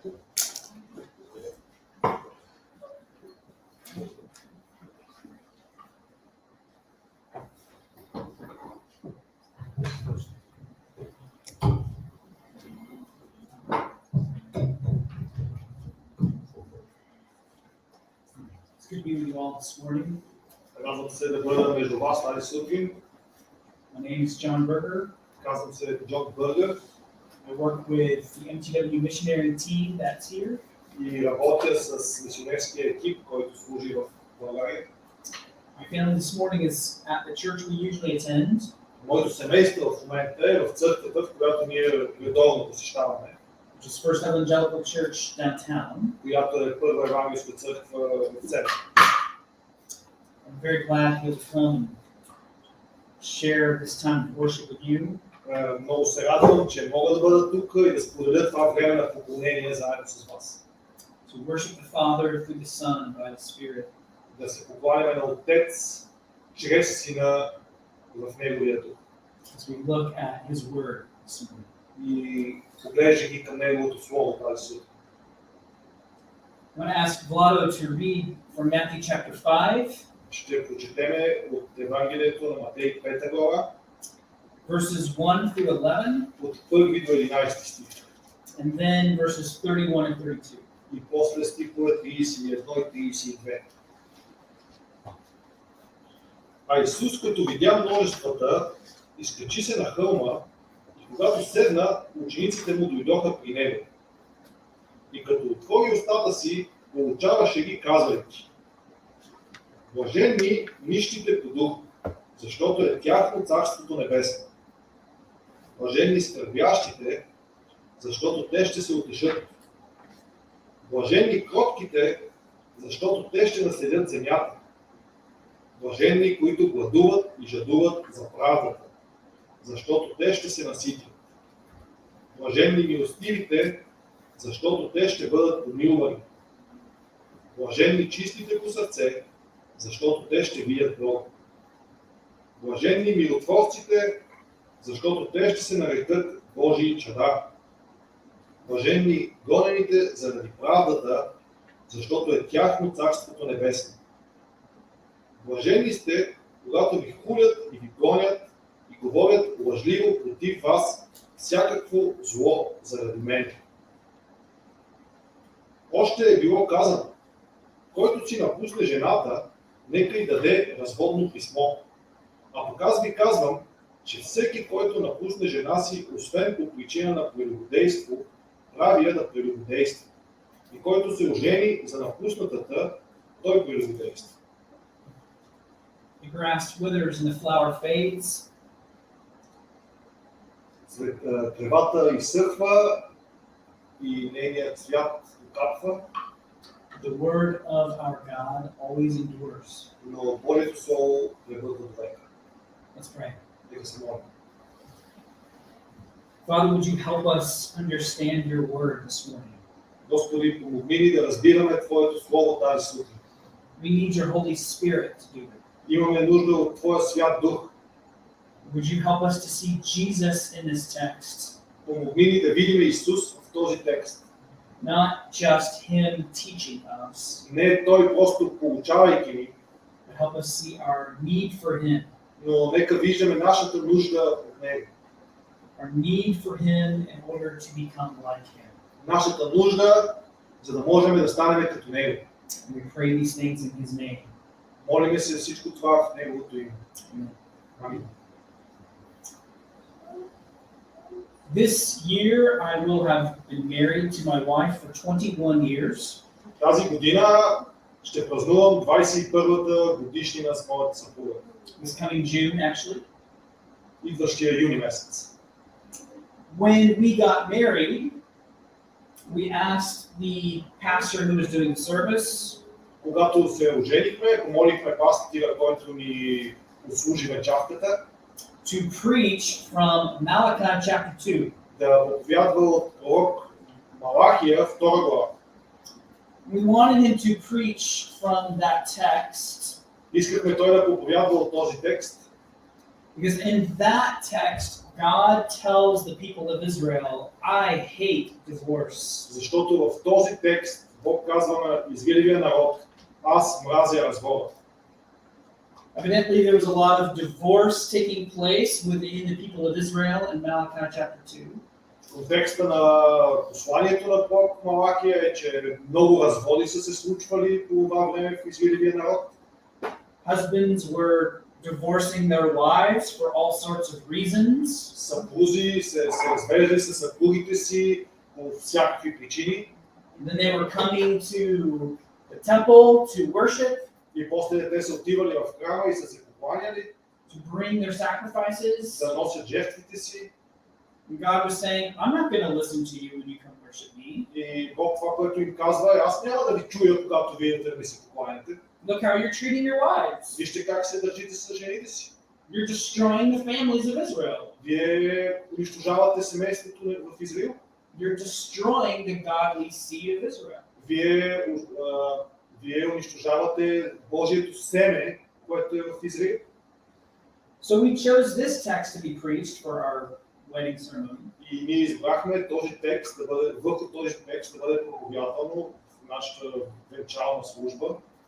It's good to be with you all this morning. Радвам се да бъда между вас тази сутрин. My name is John Bъргър. Казвам се Джон Бъргър I work with the MTW missionary team that's here. и работя с мисионерския екип, който служи в България. My family this morning is at the church we usually attend, Моето семейство в момента е в църквата, в която ние редовно посещаваме, which is First Adulterers Church downtown. която е първа евангелска църква в центъра. I'm very glad to come and share this time of worship with you. Много се радвам, че мога да бъда тук и да споделя това време на поклонение заедно с вас. To worship the Father through the Son by the Spirit. Да се покланяме на Отец чрез Сина в Неговия дух. As we look at His Word this morning. И поглеждайки към Неговото Слово тази сутрин. I'm going to ask Vlado to read from Matthew chapter 5. Ще прочетеме от Евангелието на Матей 5 глава, Verses 1 through 11, от 1 до 11 стих. and then verses 31 and 32. И после стихове 31 и 32. А Исус, като видя множествата, изкачи се на хълма и когато седна, учениците му дойдоха при него. И като отвори устата си, получаваше ги, казвайки: блаженни нищите по дух, защото е тяхно Царството небесно. Блаженни скърбящите, защото те ще се утешат. Блаженни кротките, защото те ще наследят земята. Блаженни, които гладуват и жадуват за правдата, защото те ще се наситят. Блаженни милостивите, защото те ще бъдат помилвани. Блаженни чистите по сърце, защото те ще видят Бога. Блаженни миротворците, защото те ще се нарекат Божии чада. Блаженни гонените заради правдата, защото е тяхно Царството небесно. Блаженни сте, когато ви хулят и ви гонят и говорят лъжливо против вас всякакво зло заради мен. Още е било казано: който си напусне жената, нека й даде разводно писмо. А пък аз ви казвам, че всеки, който напусне жена си, освен по причина на прелюбодейство, прави я да прелюбодейства. И който се ожени за напуснатата, той прелюбодейства. The grass withers and the flower fades, Тревата изсъхва и нейният цвят окапва, the word of our God always endures. но Божието Слово пребъдва до века. Let's pray. Нека се молим. Father, would you help us understand your word this morning? Господи, помогни ни да разбираме Твоето Слово тази сутрин. We need your Holy Spirit to do it. Имаме нужда от Твоя свят дух. Would you help us to see Jesus in this text? Помогни ни да видим Исус в този текст. Not just Him teaching us, Не Той просто получавайки ни, but help us see our need for Him, но нека виждаме нашата нужда от Него. our need for Him in order to become like Him. Нашата нужда, за да можем да станем като Него. And we pray these things in His name. Молиме се всичко това в Неговото име. Амин. This year I will have been married to my wife for 21 years. Тази година ще празнувам 21-та годишнина с моята съпруга. This coming June, actually. Идващия юни месец. When we got married, we asked the pastor who was doing the service Когато се оженихме, помолихме пастира, който ни услужи вечерката, to preach from Malachi chapter 2. да проповядва от пророк Малахия 2 глава. We wanted him to preach from that text Искахме той да проповядва от този текст, Because in that text, God tells the people of Israel, I hate divorce. Защото в този текст Бог казва на изгревия народ, аз мразя развода. Evidently, there was a lot of divorce taking place within the people of Israel in Malachi chapter 2. Контекста на посланието на Бог Малакия е, че много разводи са се случвали по това време в изгревия народ. Husbands were divorcing their wives for all sorts of reasons. Съпрузи се развеждали с съпругите си по всякакви причини. And then they were coming to the temple to worship, И после те са отивали в храма и са се покланяли, to bring their sacrifices. да носят жертвите си. And God was saying, I'm not going to listen to you when you come worship me. И Бог това, което им казва, аз няма да ви чуя, когато вие да ми се покланяте. Look how you're treating your wives. Вижте как се държите с жените си. You're destroying the families of Israel. Вие унищожавате семейството в Израил. You're destroying the godly seed of Israel. Вие унищожавате Божието семе, което е в Израил. So we chose this text to be preached for our wedding ceremony. И ние избрахме този текст да бъде, върху този текст да бъде проповядвано в нашата венчална служба.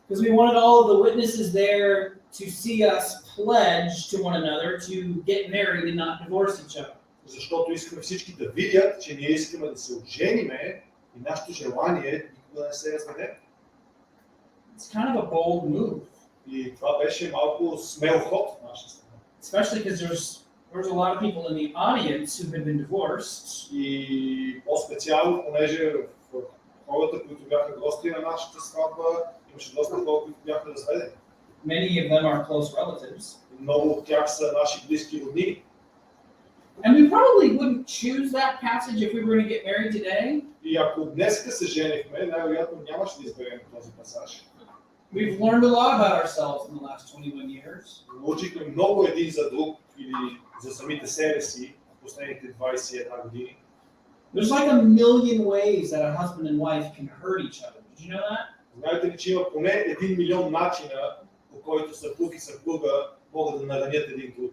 Because we wanted all of the witnesses there to see us pledge to one another to get married and not divorce each other. Защото искаме всички да видят, че ние искаме да се ожениме и нашето желание е никога да не се разведем. It's kind of a bold move. И това беше малко смел ход в нашата страна. Especially because there was a lot of people in the audience who had been divorced. И по-специално, понеже в хората, които бяха гости на нашата сватба, имаше доста хора, които бяха разведени. Many of them are close relatives. Много от тях са наши близки роднини. And we probably wouldn't choose that passage if we were going to get married today. И ако днеска се женихме, най-вероятно нямаше да изберем този пасаж. We've learned a lot about ourselves in the last 21 years. Научихме много един за друг или за самите себе си в последните 21 години. There's like a million ways that a husband and wife can hurt each other. Did you know that? Знаете ли, че има поне 1 милион начина, по който съпруг и съпруга могат да наранят един друг.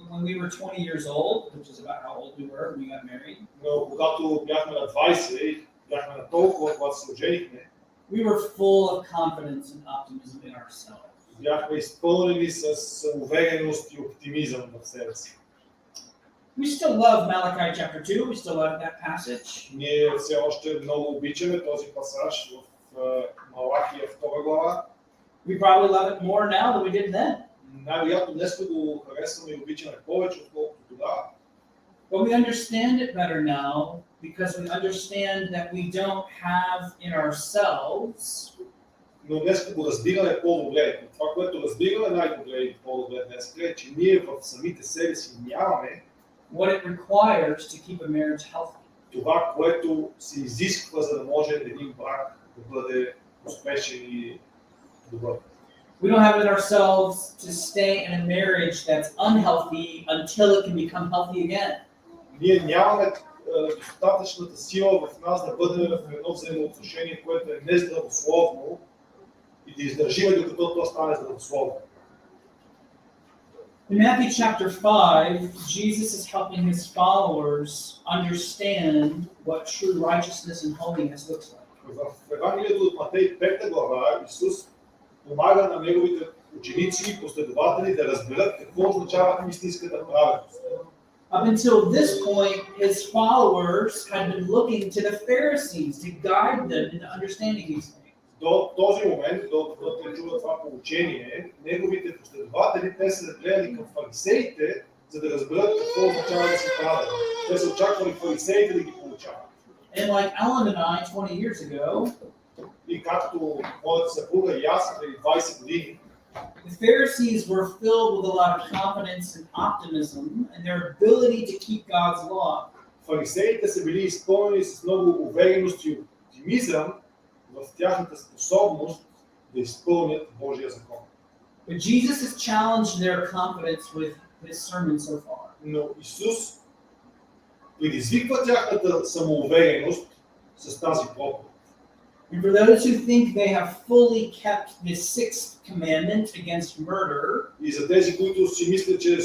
When we were 20 years old, which is about how old we were when we got married, Но когато бяхме на 20, бяхме на толкова, когато се оженихме, we were full of confidence and optimism in ourselves. бяхме изпълнени с увереност и оптимизъм в себе си. We still love Malachi chapter 2. We still love that passage. Ние все още много обичаме този пасаж в Малахия 2 глава. We probably love it more now than we did then. Най-вероятно днес го харесваме и обичаме повече, отколкото тогава. But we understand it better now because we understand that we don't have in ourselves Но днес го разбираме по-добре. Това, което разбираме най-добре и по-добре днес е, че ние в самите себе си нямаме what it requires to keep a marriage healthy. това, което се изисква, за да може един брак да бъде успешен и добър. We don't have it in ourselves to stay in a marriage that's unhealthy until it can become healthy again. Ние нямаме достатъчната сила в нас да бъдем в едно взаимоотношение, което е нездравословно и да издържиме докато това стане здравословно. In Matthew chapter 5, Jesus is helping his followers understand what true righteousness and holiness looks like. В Евангелието от Матей 5 глава Исус помага на неговите ученици и последователи да разберат какво означава истинската праведност. Up until this point, his followers had been looking to the Pharisees to guide them into understanding these things. До този момент, докато те чуват това поучение, неговите последователи те са гледали към фарисеите, за да разберат какво означава да се правят. Те са очаквали фарисеите да ги получават. And like Alan and I 20 years ago, И както моята съпруга и аз преди 20 години, the Pharisees were filled with a lot of confidence and optimism in their ability to keep God's law. фарисеите са били изпълнени с много увереност и оптимизъм в тяхната способност да изпълнят Божия закон. But Jesus has challenged their confidence with his sermon so far. Но Исус предизвиква тяхната самоувереност с тази проповед. And for those who think they have fully kept the sixth commandment against murder, И за тези, които си мислят, че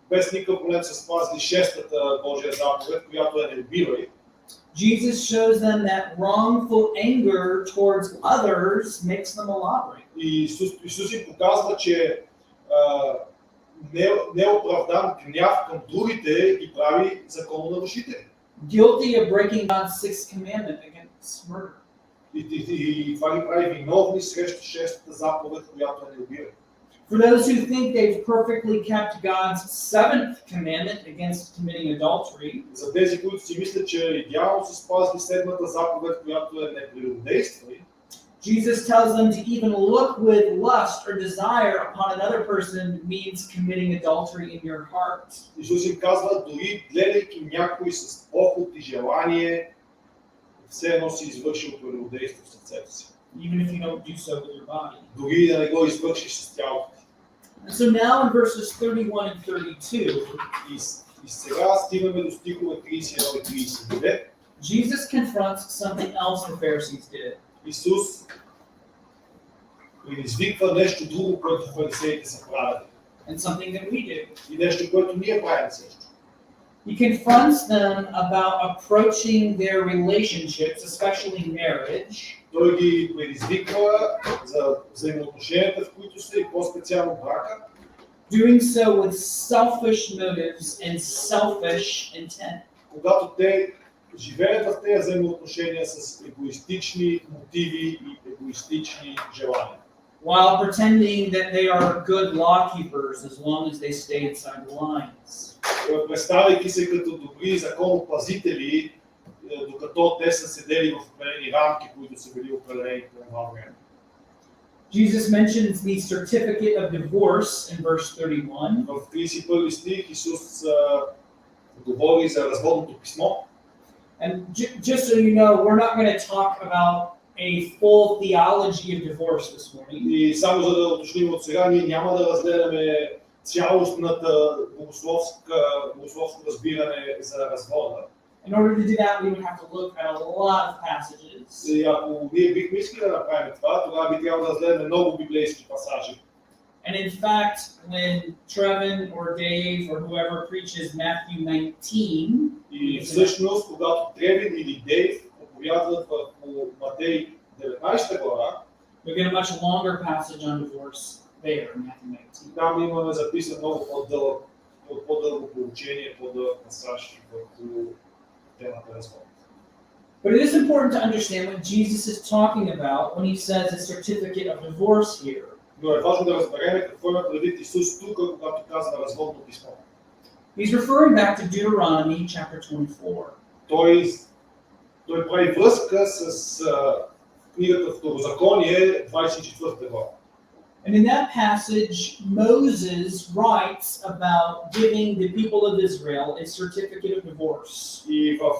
без никакъв проблем са спазили шестата Божия заповед, която е не убивай, Jesus shows them that wrongful anger towards others makes them a lawbreaker. и Исус им показва, че неоправдан гняв към другите ги прави закононарушители. Guilty of breaking God's sixth commandment against murder. И това ги прави виновни срещу шестата заповед, която е не убивай. For those who think they've perfectly kept God's seventh commandment against committing adultery, За тези, които си мислят, че идеално са спазили седмата заповед, която е не прелюбодействай, Jesus tells them to even look with lust or desire upon another person means committing adultery in your heart. Исус им казва, дори гледайки някой с похот и желание, все едно си извършил прелюбодейство в сърцето си. Even if you don't do so with your body. Дори да не го извършиш с тялото ти. And so now in verses 31 and 32, И сега стигаме до стихове 31 и 39. Jesus confronts something else the Pharisees did. Исус предизвиква нещо друго, което фарисеите са правили. And something that we do. И нещо, което ние правим също. He confronts them about approaching their relationships, especially marriage, Той ги предизвиква за взаимоотношенията, в които са и по-специално брака, doing so with selfish motives and selfish intent. когато те живеят в тези взаимоотношения с егоистични мотиви и егоистични желания. While pretending that they are good law keepers as long as they stay inside the lines. Представяйки се като добри законопазители, докато те са седели в определени рамки, които са били определени по това време. Jesus mentions the certificate of divorce in verse 31. В 31 стих Исус говори за разводното писмо. And just so you know, we're not going to talk about a full theology of divorce this morning. И само за да уточним от сега, ние няма да разгледаме цялостната богословско разбиране за развода. In order to do that, we would have to look at a lot of passages. И ако ние бихме искали да направим това, тогава би трябвало да разгледаме много библейски пасажи. And in fact, when Trevin or Dave or whoever preaches Matthew 19, И всъщност, когато Тревин или Дейв проповядват върху Матей 19 глава, we get a much longer passage on divorce there in Matthew 19. там имаме записан много по-дълго поучение, по-дълъг пасаж върху темата развод. But it is important to understand what Jesus is talking about when he says a certificate of divorce here. Но е важно да разберем какво има предвид Исус тук, когато казва разводно писмо. He's referring back to Deuteronomy chapter 24. Той прави връзка с книгата Второзаконие, 24 глава. And in that passage, Moses writes about giving the people of Israel a certificate of divorce. И в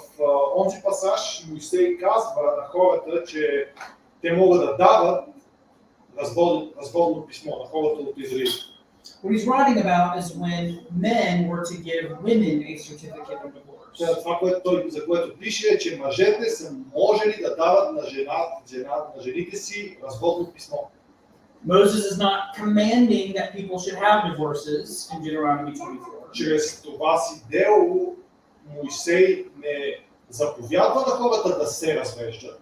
онзи пасаж Моисей казва на хората, че те могат да дават разводно писмо на хората от Израил. What he's writing about is when men were to give women a certificate of divorce. Това, за което пише, е, че мъжете са можели да дават на жените си разводно писмо. Moses is not commanding that people should have divorces in Deuteronomy 24. Чрез това си дело Моисей не заповядва на хората да се развеждат.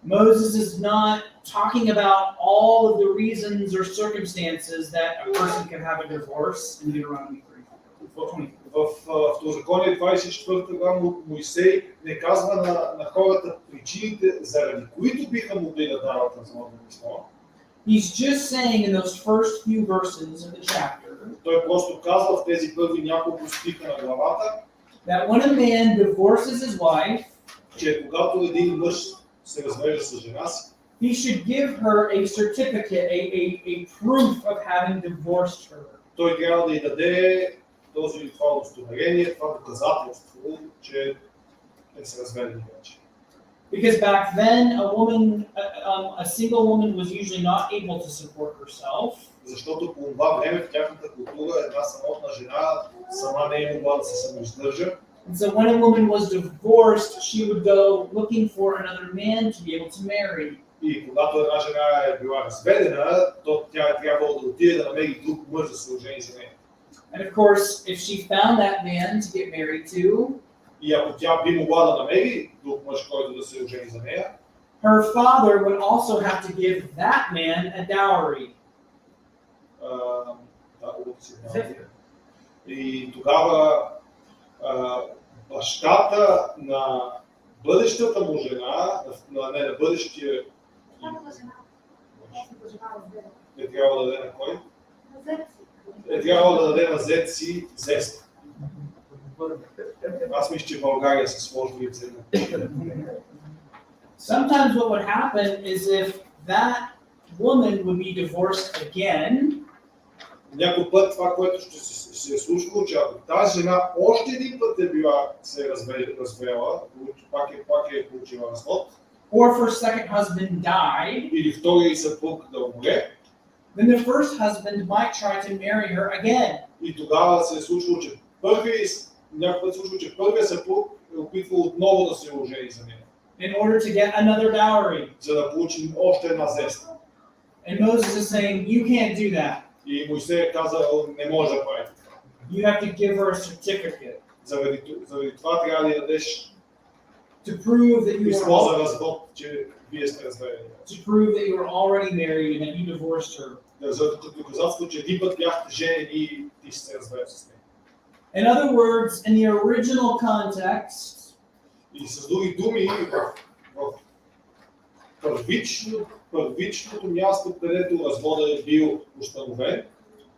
Moses is not talking about all of the reasons or circumstances that a person can have a divorce in Deuteronomy 24. В Второзаконие 24 глава Моисей не казва на хората причините, заради които биха могли да дават разводно писмо. He's just saying in those first few verses of the chapter, Той просто казва в тези първи няколко стиха на главата, that when a man divorces his wife, че когато един мъж се развежда с жена си, he should give her a certificate, a proof of having divorced her. Той трябва да й даде това удостоверение, това доказателство, че те се разведени вече. Because back then, a single woman was usually not able to support herself. Защото по това време в тяхната култура една самотна жена сама не е могла да се самоиздържа. And so when a woman was divorced, she would go looking for another man to be able to marry. И когато една жена е била разведена, то тя е трябвало да отиде да намери друг мъж да се ожени за нея. And of course, if she found that man to get married to, И ако тя би могла да намери друг мъж, който да се ожени за нея, her father would also have to give that man a dowry. И тогава бащата на бъдещата му жена, не на бъдещия, е трябвало да даде на кой? Е трябвало да даде на зет си зест. Аз мисля, че в България са сложили цена. Sometimes what would happen is if that woman would be divorced again, Някой път това, което ще се е случило, че ако тази жена още един път е била се е развела, пак е получила развод, or if her second husband died, или втори съпруг да умре, then the first husband might try to marry her again. и тогава се е случило, че някой път се случило, че първият съпруг е опитвал отново да се ожени за нея, In order to get another dowry. за да получи още една зест. And Moses is saying, you can't do that. И Моисей е казал, не може да прави така. You have to give her a certificate Заради това трябва да дадеш to prove that you писмо за were развод, че вие сте разведени. to prove that you were already married and that you divorced her. За доказателство, че един път бяхте женени и ти се разведен с нея. In other words, in the original context, И с други думи, в първичното място, където развода е бил установен,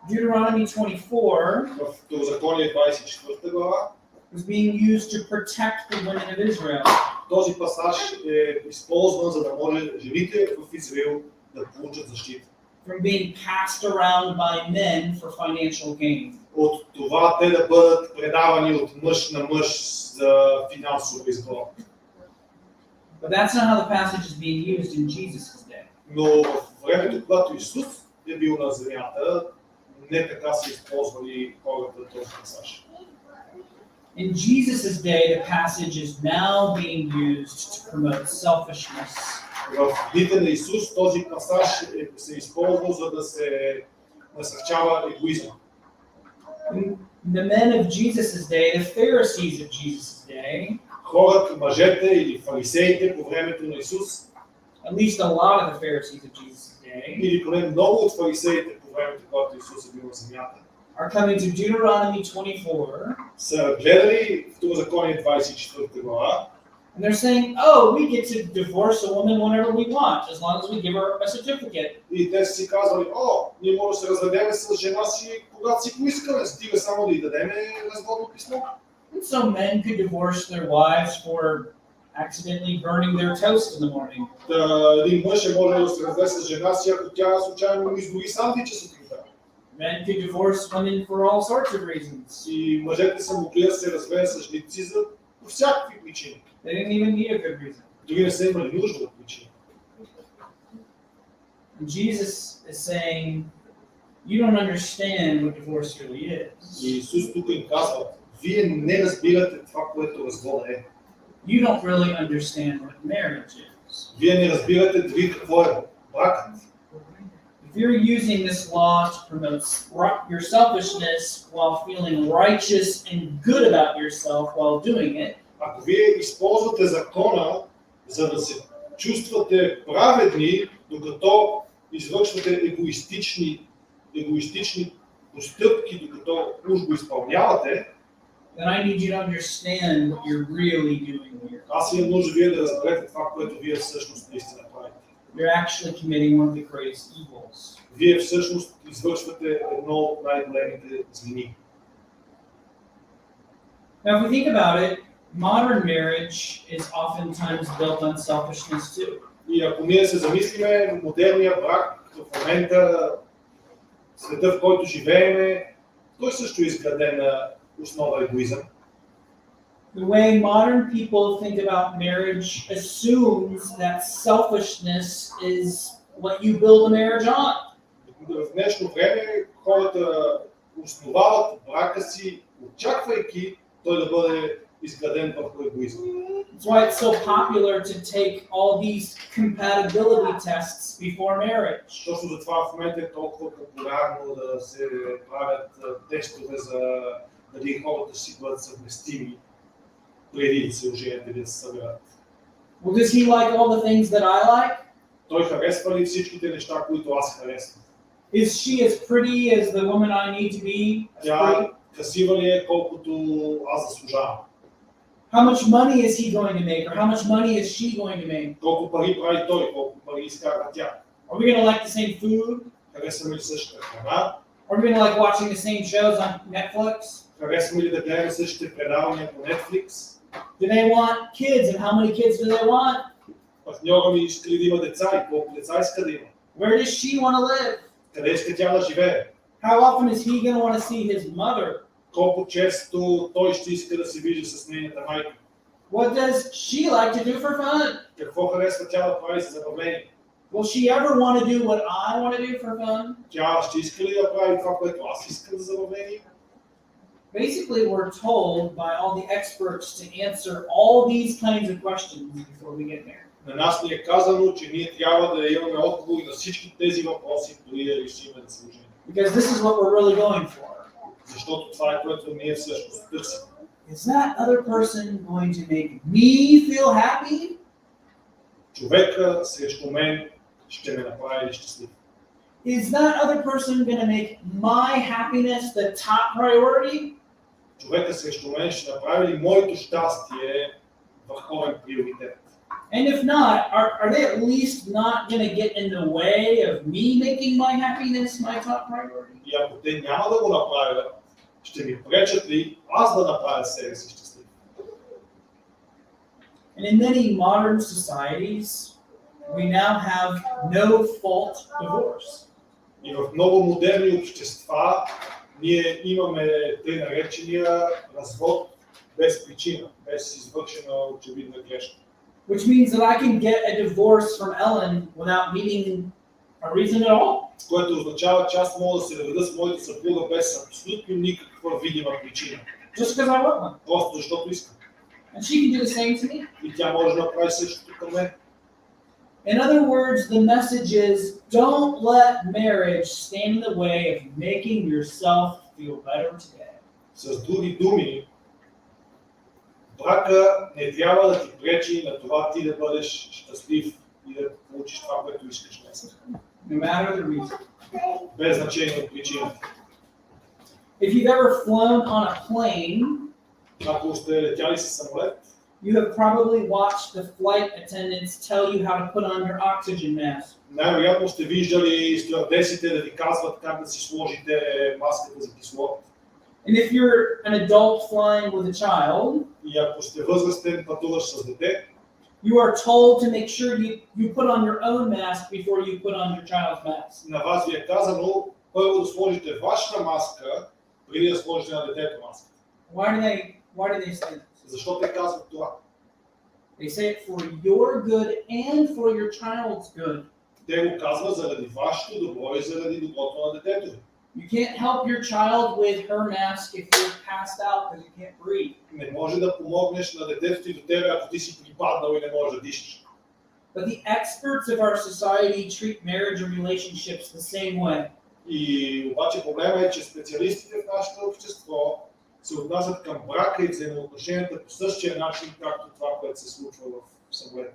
Deuteronomy 24 в Второзаконие 24 глава, was being used to protect the women of Israel. този пасаж е използван, за да може жените в Израил да получат защита. From being passed around by men for financial gain. От това те да бъдат предавани от мъж на мъж за финансово изгода. But that's not how the passage is being used in Jesus' day. Но в времето, когато Исус е бил на земята, не така са използвали хората този пасаж. In Jesus' day, the passage is now being used to promote selfishness. В дните на Исус този пасаж се използва, за да се насърчава егоизма. The men of Jesus' day, the Pharisees of Jesus' day, Хората, мъжете или фарисеите по времето на Исус, at least a lot of the Pharisees of Jesus' day, или поне много от фарисеите по времето, когато Исус е бил на земята, are coming to Deuteronomy 24, са гледали Второзаконие 24 глава, and they're saying, oh, we get to divorce a woman whenever we want, as long as we give her a certificate. и те са си казвали, ние може да се разведеме с жена си, когато си поискаме, стига само да й дадеме разводно писмо. And so men could divorce their wives for accidentally burning their toast in the morning. Един мъж е може да се разведе с жена си, ако тя случайно изгори сандвича сутринта. Men could divorce women for all sorts of reasons. И мъжете са могли да се развеят с женици за всякакви причини. They didn't even need a good reason. Дори не са имали нужда от причини. And Jesus is saying, you don't understand what divorce really is. И Исус тук им казва, вие не разбирате това, което развода е. You don't really understand what marriage is. Вие не разбирате дори какво е бракът. If you're using this law to promote your selfishness while feeling righteous and good about yourself while doing it, Ако вие използвате закона, за да се чувствате праведни, докато извършвате егоистични постъпки, докато уж го изпълнявате, then I need you to understand what you're really doing here. аз имам нужда вие да разберете това, което вие всъщност наистина правите. You're actually committing one of the greatest evils. Вие всъщност извършвате едно от най-големите злини. Now, if we think about it, modern marriage is oftentimes built on selfishness too. И ако ние се замислиме, модерният брак в момента, света, в който живееме, той също е изграден на основа егоизъм. The way modern people think about marriage assumes that selfishness is what you build a marriage on. В днешно време хората основават брака си, очаквайки той да бъде изграден върху егоизъм. That's why it's so popular to take all these compatibility tests before marriage. Точно затова в момента е толкова популярно да се правят тестове за дали хората си бъдат съвместими преди да се оженят или да се съберат. Well, does he like all the things that I like? Той харесва ли всичките неща, които аз харесвам? Is she as pretty as the woman I need to be? Тя красива ли е, колкото аз заслужавам? How much money is he going to make, or how much money is she going to make? Колко пари прави той, колко пари изкарва тя? Are we going to like the same food? Харесваме ли същата храна? Are we going to like watching the same shows on Netflix? Харесваме ли да гледаме същите предавания по Netflix? Do they want kids, and how many kids do they want? Партньора ми иска ли да има деца и колко деца иска да има? Where does she want to live? Къде иска тя да живее? How often is he going to want to see his mother? Колко често той ще иска да се вижда с нейната майка? What does she like to do for fun? Какво харесва тя да прави за забавление? Will she ever want to do what I want to do for fun? Тя ще иска ли да прави това, което аз искам за забавление? Basically, we're told by all the experts to answer all these kinds of questions before we get there. На нас ни е казано, че ние трябва да имаме отговори на всички тези въпроси, дори да решим да се оженим. Because this is what we're really going for. Защото това е, което ние всъщност търсим. Is that other person going to make me feel happy? Човека срещу мен ще ме направи щастлив. Is that other person going to make my happiness the top priority? Човека срещу мен ще направи ли моето щастие върховен приоритет? And if not, are they at least not going to get in the way of me making my happiness my top priority? И ако те няма да го направят, ще ми пречат ли аз да направя себе си щастлив? And in many modern societies, we now have no-fault divorce. И в много модерни общества ние имаме тъй наречения развод без причина, без извършена очевидна грешка. Which means that I can get a divorce from Ellen without needing a reason at all. Което означава, че аз мога да се разведа с моята съпруга без абсолютно никаква видима причина. Just because I want one. Просто защото искам. And she can do the same to me. И тя може да направи същото към мен. In other words, the message is, don't let marriage stand in the way of making yourself feel better today. С други думи, брака не трябва да ти пречи на това ти да бъдеш щастлив и да получиш това, което искаш днес. No matter the reason. Без значение от причината. If you've ever flown on a plane, Ако сте летяли с самолет, you have probably watched the flight attendants tell you how to put on your oxygen mask. най-вероятно сте виждали стюардесите да ви казват как да си сложите маската за кислород. And if you're an adult flying with a child, И ако сте възрастен пътуваш с дете, you are told to make sure you put on your own mask before you put on your child's mask. на вас ви е казано първо да сложите вашата маска, преди да сложите на детето маска. Why do they say this? Защо те казват това? They say it for your good and for your child's good. Те го казват заради вашето добро и заради доброто на детето ви. You can't help your child with her mask if you're passed out because you can't breathe. Не може да помогнеш на детето ти до тебе, ако ти си припаднал и не можеш да дишаш. But the experts of our society treat marriage and relationships the same way. И обаче проблема е, че специалистите в нашето общество се отнасят към брака и взаимоотношенията по същия начин, както това, което се случва в самолета.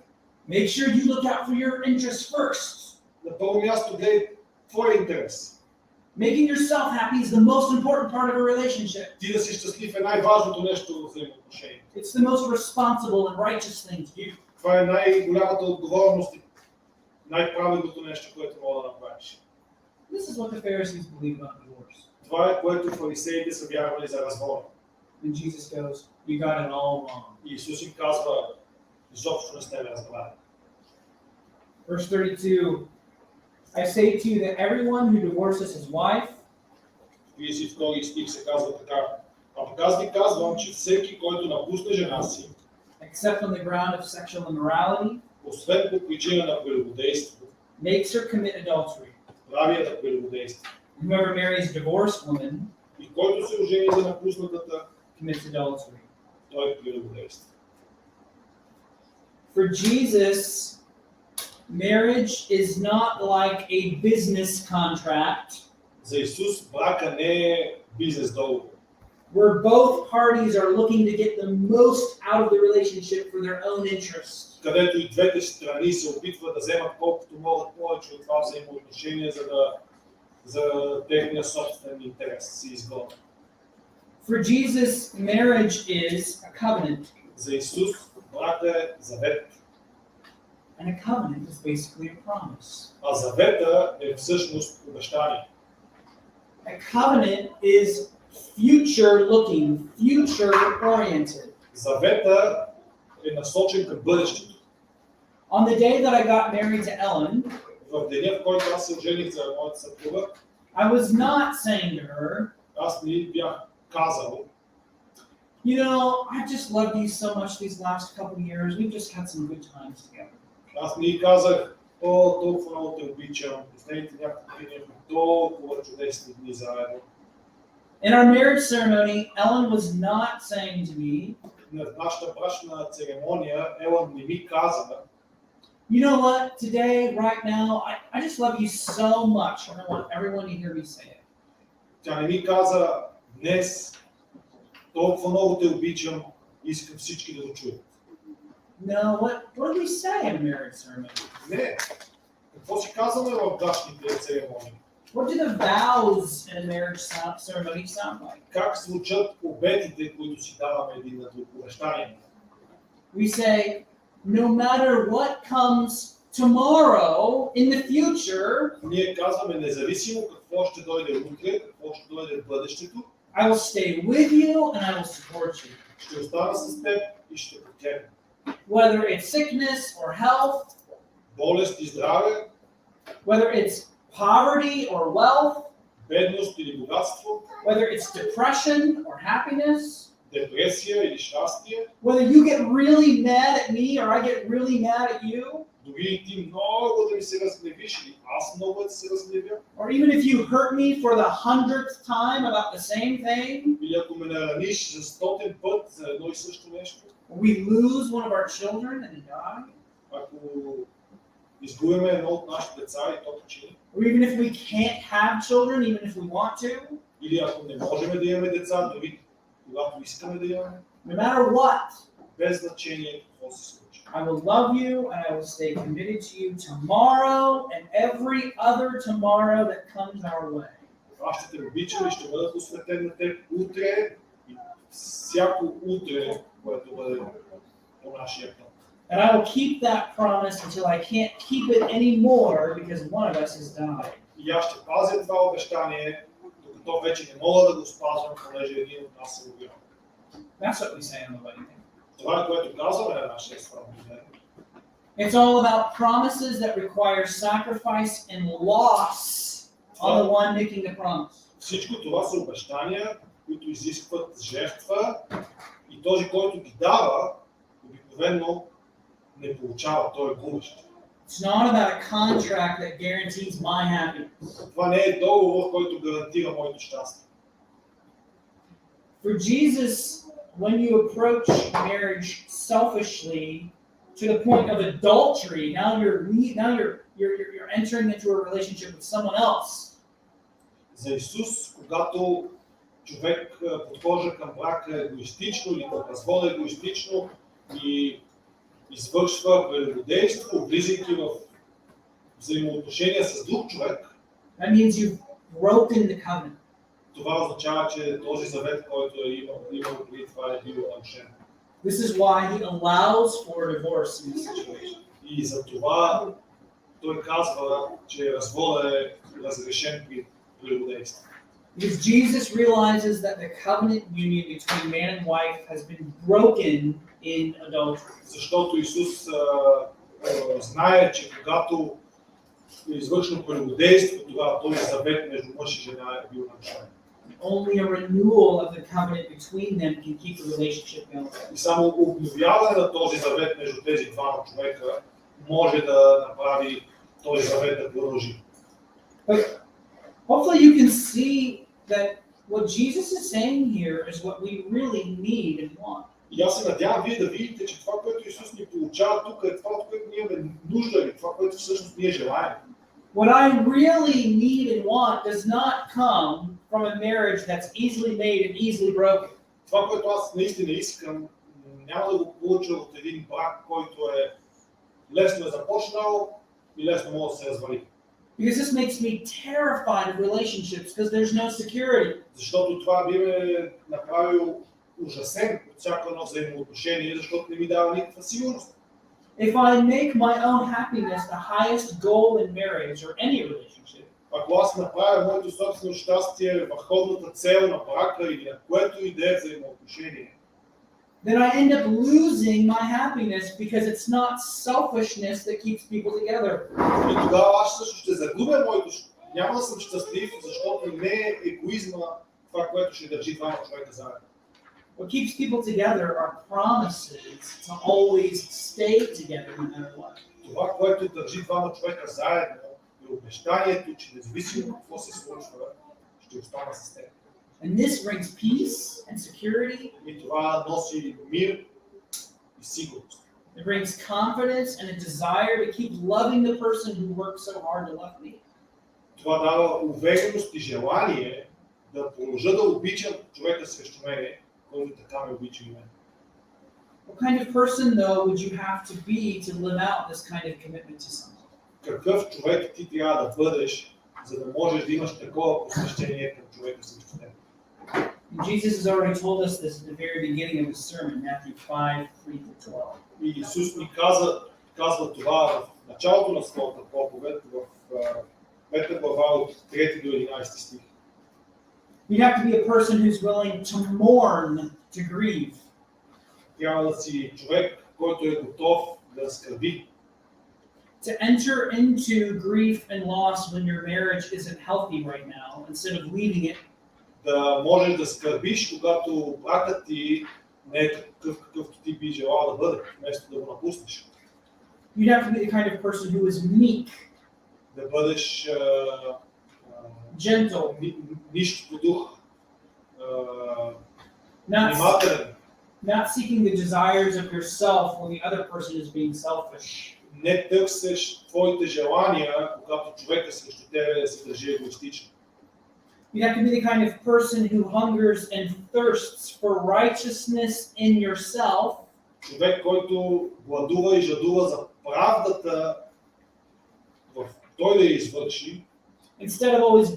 Make sure you look out for your interests first. На първо място гледай твой интерес. Making yourself happy is the most important part of a relationship. Ти да си щастлив е най-важното нещо в взаимоотношението. It's the most responsible and righteous thing to do. Това е най-голямата отговорност и най-правилното нещо, което мога да направиш. This is what the Pharisees believe about divorce. Това е, което фарисеите са вярвали за развода. And Jesus goes, you got it all wrong. И Исус им казва, изобщо не сте ме разбрали. Verse 32, I say to you that everyone who divorces his wife, 32 стих се казва така. А пък аз ви казвам, че всеки, който напусне жена си, except on the ground of sexual immorality, освен по причина на прелюбодейство, makes her commit adultery. прави да прелюбодейства. Whoever marries a divorced woman И който се ожени за напуснатата, commits adultery. то е прелюбодейство. For Jesus, marriage is not like a business contract За Исус брака не е бизнес договор, where both parties are looking to get the most out of the relationship for their own interest. където и двете страни се опитват да вземат колкото могат повече от това взаимоотношение, за техния собствен интерес си изгоден. For Jesus, marriage is a covenant. За Исус брака е завет, And a covenant is basically a promise. а завета е всъщност обещание. A covenant is future-looking, future-oriented. Завета е насочен към бъдещето. On the day that I got married to Ellen, В деня, в който аз се ожених за моята съпруга, I was not saying to her, аз не бях казал, you know, I just loved you so much these last couple years. We've just had some good times together. аз не казах, толкова много те обичам, последните няколко години имахме толкова чудесни дни заедно. In our marriage ceremony, Ellen was not saying to me, На нашата брачна церемония Елън не ми каза, you know what, today, right now, I just love you so much. And I want everyone to hear me say it. тя не ми каза, днес толкова много те обичам, искам всички да го чуят. No, what do we say in a marriage ceremony? Не, какво си казваме в брачните церемонии? What do the vows in a marriage ceremony sound like? Как звучат обетите, които си даваме един на друг, обещания? We say, no matter what comes tomorrow in the future, Ние казваме, независимо какво ще дойде утре, какво ще дойде в бъдещето, I will stay with you and I will support you. ще остана с теб и ще подкрепя. Whether it's sickness or health, Болест и здраве, whether it's poverty or wealth, бедност или богатство, whether it's depression or happiness, депресия или щастие, whether you get really mad at me or I get really mad at you, дори и ти много да ми се разгневиш или аз много да се разгневя, or even if you hurt me for the 100th time about the same thing, или ако ме нараниш за 100-тен път за едно и също нещо, or we lose one of our children and they die, ако изгубиме едно от нашите деца и то почине, or even if we can't have children, even if we want to, или ако не можем да имаме деца, дори когато искаме да имаме, no matter what, без значение какво се случи. I will love you and I will stay committed to you tomorrow and every other tomorrow that comes our way. Аз ще те обичам и ще бъда посветен на теб утре и всяко утре, което бъде по нашия път. And I will keep that promise until I can't keep it anymore because one of us has died. И аз ще пазя това обещание, докато вече не мога да го спазвам, понеже един от нас се убил. That's what we say on the wedding day. Това е, което казваме на нашия сватбен ден. It's all about promises that require sacrifice and loss on the one making the promise. Всичко това са обещания, които изискват жертва и този, който ги дава, обикновено не получава, той е губещ. It's not about a contract that guarantees my happiness. Това не е договор, който гарантира моето щастие. For Jesus, when you approach marriage selfishly to the point of adultery, now you're entering into a relationship with someone else. За Исус, когато човек подхожда към брака егоистично или към развода егоистично и извършва прелюбодейство, влизайки в взаимоотношения с друг човек, That means you've broken the covenant. това означава, че този завет, който е имал преди това, е бил нарушен. This is why he allows for a divorce in this situation. И за това той казва, че разводът е разрешен при прелюбодейство. Because Jesus realizes that the covenant union between man and wife has been broken in adultery. Защото Исус знае, че когато е извършено прелюбодейство, тогава този завет между мъж и жена е бил нарушен. Only a renewal of the covenant between them can keep the relationship going. И само обновяване на този завет между тези двама човека може да направи този завет да продължи. But hopefully you can see that what Jesus is saying here is what we really need and want. И аз се надявам вие да видите, че това, което Исус ни получава тук, е това, от което ние имаме нужда, или това, което всъщност ние желаем. What I really need and want does not come from a marriage that's easily made and easily broken. Това, което аз наистина искам, няма да го получа от един брак, който е лесно започнал и лесно може да се развали. Because this makes me terrified of relationships because there's no security. Защото това би ме направил ужасен от всяко едно взаимоотношение, защото не ми дава никаква сигурност. If I make my own happiness the highest goal in marriage or any relationship, Ако аз направя моето собствено щастие върховната цел на брака или на което и да е взаимоотношение, then I end up losing my happiness because it's not selfishness that keeps people together. и тогава аз също ще загубя моето, няма да съм щастлив, защото не е егоизма това, което ще държи двама човека заедно. What keeps people together are promises to always stay together no matter what. Това, което държи двама човека заедно, е обещанието, че независимо какво се случва, ще остана с теб. And this brings peace and security. И това носи мир и сигурност. It brings confidence and a desire to keep loving the person who worked so hard to love me. Това дава увереност и желание да продължа да обичам човека срещу мене, който така ме обича и мен. What kind of person, though, would you have to be to live out this kind of commitment to someone? Какъв човек ти трябва да бъдеш, за да можеш да имаш такова посвещение към човека срещу теб? Jesus has already told us this at the very beginning of his sermon, Matthew 5, 3-12. И Исус ни казва това в началото на своята проповед, в 5 глава от 3 до 11 стих. You have to be a person who's willing to mourn, to grieve. Трябва да си човек, който е готов да скърби. To enter into grief and loss when your marriage isn't healthy right now, instead of leaving it. Да можеш да скърбиш, когато бракът ти не е такъв, какъвто ти би желал да бъде, вместо да го напуснеш. You'd have to be the kind of person who is meek, Да бъдеш gentle, нищо по дух, not, внимателен, not seeking the desires of yourself when the other person is being selfish. не търсиш твоите желания, когато човека срещу тебе се държи егоистично. You have to be the kind of person who hungers and thirsts for righteousness in yourself. Човек, който гладува и жадува за правдата в той да я извърши, Instead of always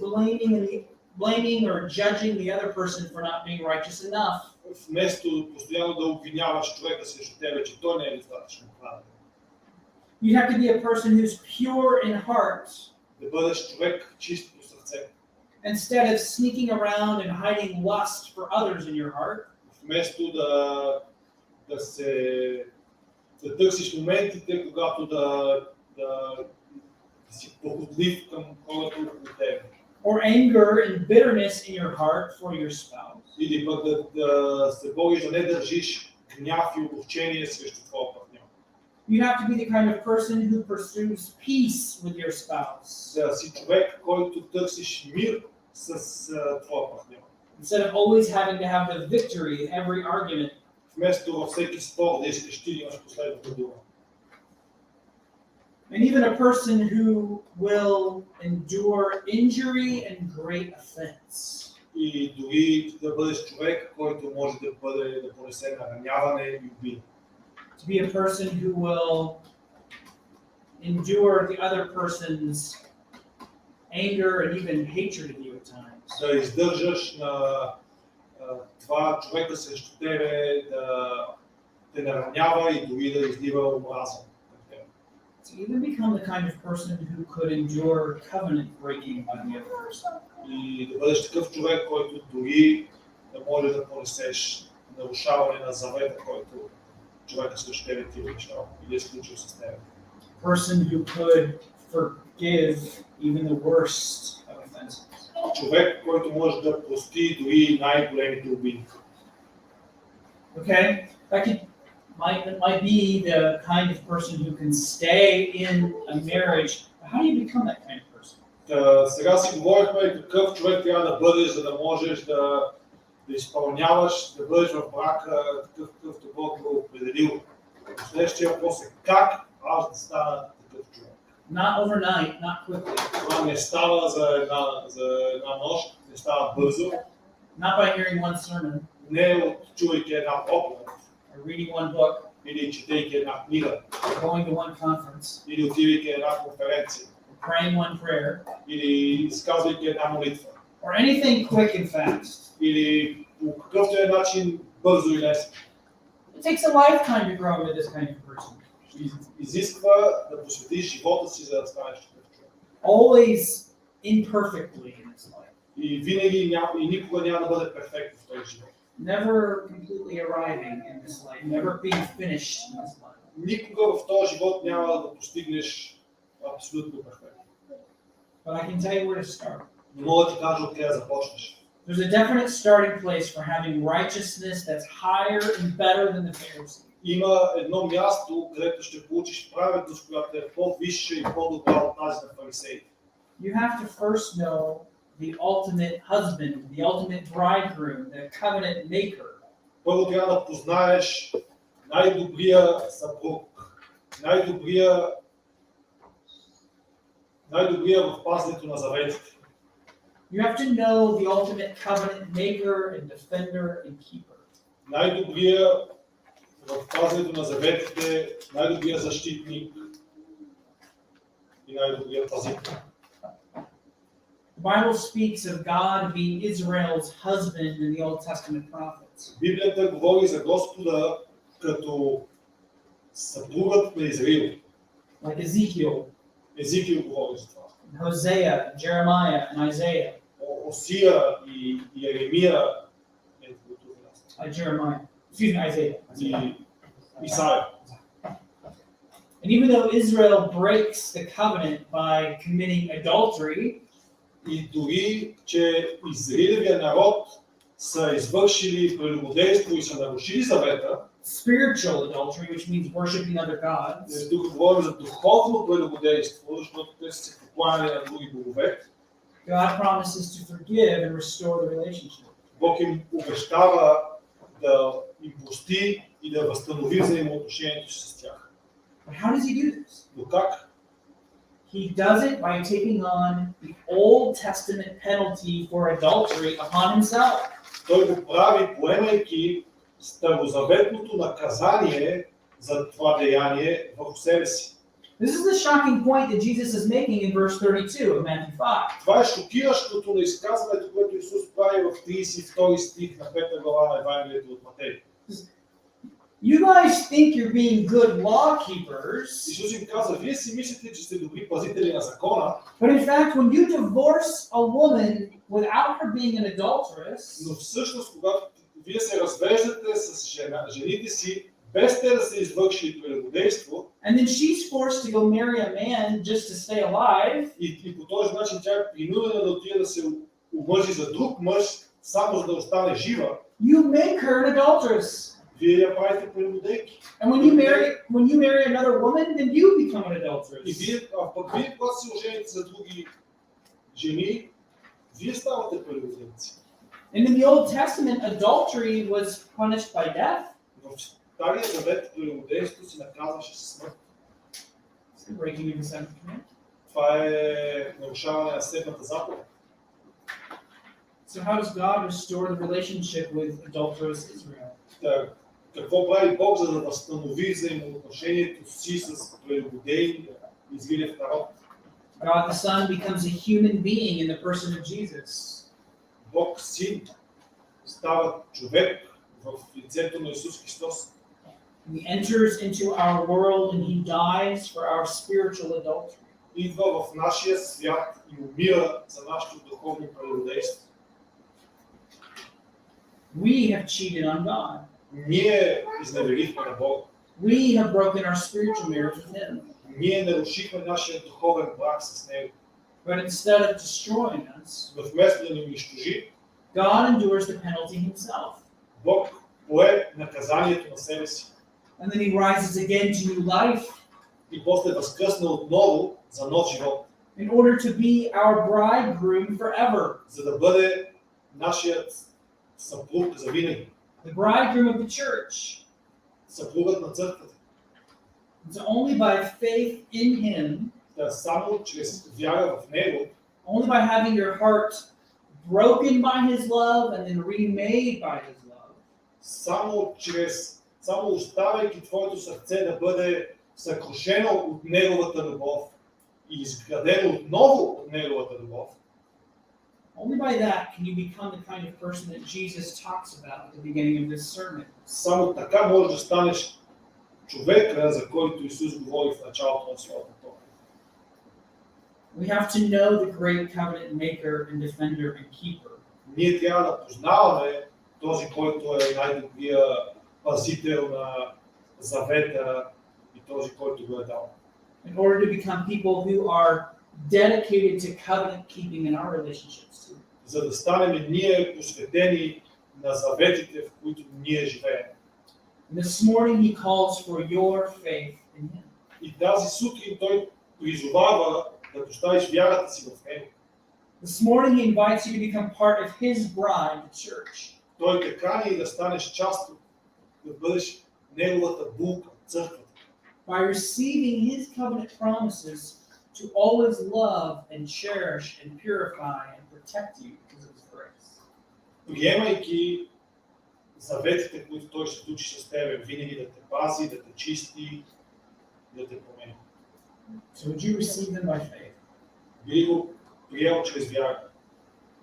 blaming or judging the other person for not being righteous enough. вместо постоянно да обвиняваш човека срещу тебе, че той не е достатъчно праведен. You have to be a person who's pure in heart. Да бъдеш човек чист по сърце. Instead of sneaking around and hiding lust for others in your heart. Вместо да търсиш моментите, когато да си похотлив към хората около тебе. Or anger and bitterness in your heart for your spouse. Или пък да се бориш да не държиш гняв и огорчение срещу твоя партньор. You have to be the kind of person who pursues peace with your spouse. Да си човек, който търсиш мир с твоя партньор. Instead of always having to have the victory in every argument. Вместо във всеки спор да искаш ти да имаш последната дума. And even a person who will endure injury and great offense. И дори да бъдеш човек, който може да понесе нараняване и обида. To be a person who will endure the other person's anger and even hatred of you at times. Да издържаш на това човека срещу тебе да те наранява и дори да излива омраза. To even become the kind of person who could endure covenant breaking by the other person. И да бъдеш такъв човек, който дори да може да понесеш нарушаване на завета, който човека срещу тебе ти е обещал или е сключил с тебе. Person who could forgive even the worst of offenses. Човек, който може да прости дори най-големите обиди. Okay? That might be the kind of person who can stay in a marriage. How do you become that kind of person? Сега си говорихме какъв човек трябва да бъдеш, за да можеш да да изпълняваш, да бъдеш в брака, какъвто Бог го определил. Следващия въпрос е как аз да стана такъв човек. Not overnight, not quickly. Това не става за една нощ, не става бързо, Not by hearing one sermon не от чувайки една проповед or reading one book или четейки една книга, or going to one conference или отивайки една конференция, or praying one prayer или изказвайки една молитва, or anything quick and fast. или по какъвто е начин бързо и лесно. It takes a lifetime to grow into this kind of person. Изисква да посветиш живота си, за да станеш такъв човек. Always imperfectly in his life. И винаги и никога няма да бъде перфектен в този живот. Never completely arriving in this life, never being finished in this life. Никога в този живот няма да постигнеш абсолютно перфектно. But I can tell you where to start. Но мога да ти кажа откъде да започнеш. There's a definite starting place for having righteousness that's higher and better than the Pharisees. Има едно място, където ще получиш праведност, която е по-висша и по-добра от тази на фарисеите. You have to first know the ultimate husband, the ultimate bridegroom, the covenant maker. Първо трябва да познаеш най-добрия съпруг, най-добрия в пазването на заветите. You have to know the ultimate covenant maker and defender and keeper. Най-добрия в пазването на заветите, най-добрия защитник и най-добрия пазител. The Bible speaks of God being Israel's husband in the Old Testament prophets. Библията говори за Господа като съпругът на Израил. Like Ezekiel, Езикил говори за това. Hosea, Jeremiah, and Isaiah. Осия и Еремия Jeremiah. Excuse me, Isaiah. и Исаия. And even though Israel breaks the covenant by committing adultery, И дори, че Израилевия народ са извършили прелюбодейство и са нарушили завета, spiritual adultery, which means worshiping other gods, тук говорим за духовно прелюбодейство, защото те са се покланяли на други богове, God promises to forgive and restore the relationship. Бог им обещава да им прости и да възстанови взаимоотношението си с тях. But how does he do this? Но как? He does it by taking on the Old Testament penalty for adultery upon himself. Той го прави, поемайки старозаветното наказание за това деяние върху себе си. This is the shocking point that Jesus is making in verse 32 of Matthew 5. Това е шокиращото на изказването, което Исус прави в 32 стих на 5 глава на Евангелието от Матей. You guys think you're being good law keepers, Исус им каза, вие си мислите, че сте добри пазители на закона, but in fact, when you divorce a woman without her being an adulteress, но всъщност, когато вие се развеждате с жените си, без те да са извършили прелюбодейство, and then she's forced to go marry a man just to stay alive, и по този начин тя е принудена да отиде да се омъжи за друг мъж, само за да остане жива, you make her an adulteress. вие я правите прелюбодейки. And when you marry another woman, then you become an И adulteress. вие, пък вие, когато се ожените за други жени, вие ставате прелюбодейци. And in the Old Testament, adultery was punished by death. В Стария завет прелюбодейството се наказваше със смърт. It's the breaking of the seventh commandment. Това е нарушаване на седмата заповед. So how does God restore the relationship with adulterous Israel? Какво прави Бог, за да възстанови взаимоотношението си с прелюбодей Израилев народ? God the Son becomes a human being in the person of Jesus. Бог Син става човек в лицето на Исус Христос. He enters into our world and he dies for our spiritual adultery. Идва в нашия свят и умира за нашето духовно прелюбодейство. We have cheated on God. Ние изневерихме на Бога. We have broken our spiritual marriage with him. Ние нарушихме нашия духовен брак с Него. But instead of destroying us, Но вместо да ни унищожи, God endures the penalty himself. Бог пое наказанието на себе си. And then he rises again to new life И после възкръсна отново за нов живот. in order to be our bridegroom forever. За да бъде нашият съпруг за винаги. The bridegroom of the church. Съпругът на църквата. It's only by faith in him, Да само чрез вяра в него, only by having your heart broken by his love and then remade by his love, само оставяйки твоето сърце да бъде съкрушено от неговата любов и изградено отново от неговата любов, only by that can you become the kind of person that Jesus talks about at the beginning of this sermon. само така можеш да станеш човека, за който Исус говори в началото на своята проповед. We have to know the great covenant maker and defender and keeper. Ние трябва да познаваме този, който е най-добрия пазител на завета и този, който го е дал. In order to become people who are dedicated to covenant keeping in our relationships too. За да станем ние посветени на заветите, в които ние живеем. This morning he calls for your faith in him. И тази сутрин той призовава да поставиш вярата си в него. This morning he invites you to become part of his bride, the church. Той те кани да станеш част от, да бъдеш неговата булка, църквата. By receiving his covenant promises to always love and cherish and purify and protect you because of his grace. Приемайки заветите, които той ще случи с тебе, винаги да те пази, да те чисти, да те промени. So would you receive them by faith? Би го приел чрез вяра.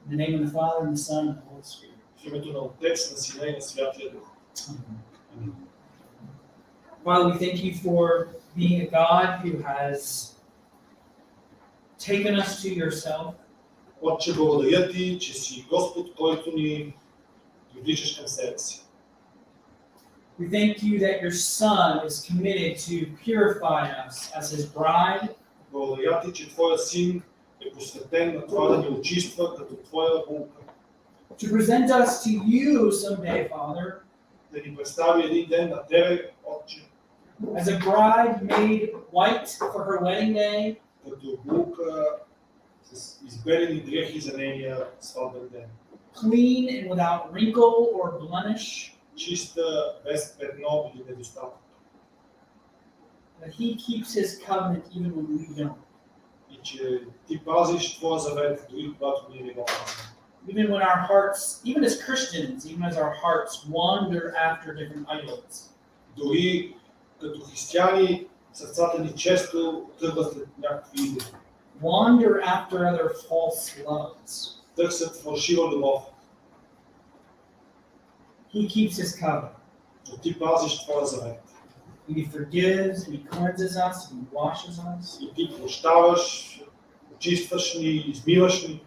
In the name of the Father, and the Son, and the Holy Spirit. В името на Отец, на Сина и на Святия Дух. Амин. Father, we thank you for being a God who has taken us to yourself. Отче, благодаря ти, че си Господ, който ни привличаш към себе си. We thank you that your Son is committed to purify us as his bride. Благодаря ти, че твоя син е посветен на това да ни очиства като твоя булка. To present us to you someday, Father, Да ни представи един ден на тебе, Отче, as a bride made white for her wedding day, като булка с избелени дрехи за нейния сватбен ден. clean and without wrinkle or blemish, Чиста, без петно или недостатък. that he keeps his covenant even when we don't. И че ти пазиш твоя завет, дори когато ние не го пазим. Even when our hearts, even as Christians, even as our hearts wander after different idols. Дори като християни, сърцата ни често тръгват след някакви идеи. Wander after other false loves. Търсят фалшива любов. He keeps his covenant. Но ти пазиш твоя завет. And he forgives, and he cleanses us, and he washes us. И ти прощаваш, очистваш ни, измиваш ни.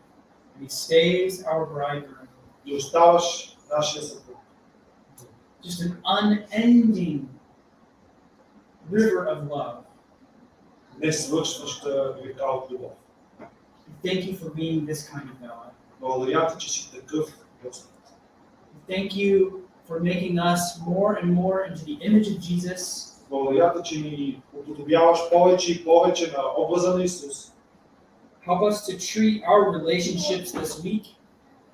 And he stays our bridegroom. И оставаш нашия съпруг. Just an unending river of love. Не свършваща река от любов. Thank you for being this kind of God. Благодаря ти, че си такъв Господ. Thank you for making us more and more into the image of Jesus. Благодаря ти, че ни уподобяваш повече и повече на образа на Исус. Help us to treat our relationships this week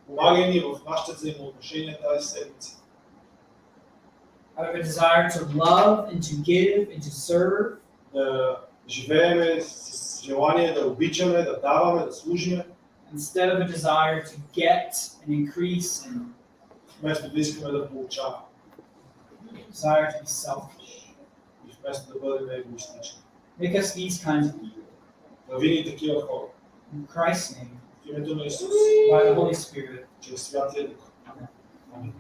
Помагай ни в нашите взаимоотношения тази седмица. out of a desire to love and to give and to serve, Да живееме с желание да обичаме, да даваме, да служим, instead of a desire to get and increase and вместо да искаме да получаваме desire to be selfish. и вместо да бъдем егоистични. Make us these kinds of people. Да види такива хора. In Christ's name, В името на Исус, by the Holy Spirit. чрез Святия Дух. Amen. Амин.